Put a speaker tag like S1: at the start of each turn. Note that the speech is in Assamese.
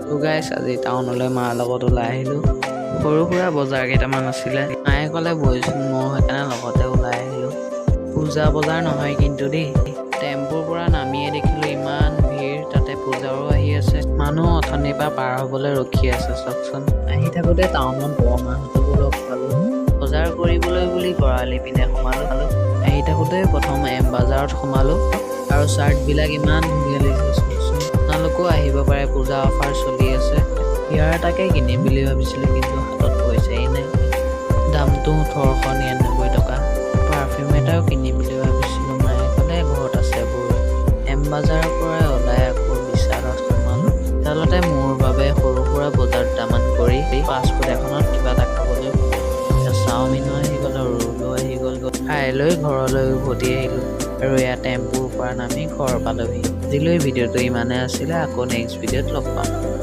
S1: তো গাইছ আজি টাউনলৈ মাৰ লগত ওলাই আহিলোঁ। সৰু সুৰা বজাৰ কেইটামান আছিলে। মায়ে ক'লে বহিচোন, মই সেইকাৰণে লগতে ওলাই আহিলোঁ। পূজা বজাৰ নহয় কিন্তু দেই। টেম্পুৰ পৰা নামিয়ে দেখিলোঁ ইমান ভিৰ, তাতে পূজাৰো আহি আছে। মানুহ অথনিৰ পৰা পাৰ হ'বলৈ ৰখি আছে চাওকচোন। আহি থাকোঁতে টাউনত বৰমাহঁতকো লগ পালোঁ। বজাৰ কৰিবলৈ বুলি গড়ালি পিনে সোমালোঁ। আহি থাকোঁতে প্ৰথম এম বাজাৰত সোমালোঁ আৰু চাৰ্টবিলাক ইমান ধুনীয়া লাগিছে। আপোনালোকেও আহিব পাৰে, পূজা অফাৰ চলি আছে। ইয়াৰ এটাকে কিনিম বুলি ভাবিছিলোঁ কিন্তু হাতত পইচাই নাই। দামটো 1899 টকা। পাৰফিউম এটাও কিনিম বুলি ভাবিছিলোঁ, মায়ে ক'লে ঘৰত আছে বৈ। এম বাজাৰৰ পৰা ওলাই আকৌ বিশালত সোমালোঁ। বিশালতে মোৰ বাবে সৰু সুৰা বজাৰ দুটামান কৰি ফাষ্টফুড এখনত কিবা এটা খাবলৈ চাওমিনো আহি গ'ল, ৰোলো আহি গ'ল। খাই লৈ ঘৰলৈ উভতি আহিলোঁ আৰু এয়া টেম্পুৰ পৰা নামি ঘৰ পালোহি। আজিলৈ ভিডিঅ'টো ইমানে আছিলে, আকৌ নেক্সট ভিডিঅ'ত লগ পাম।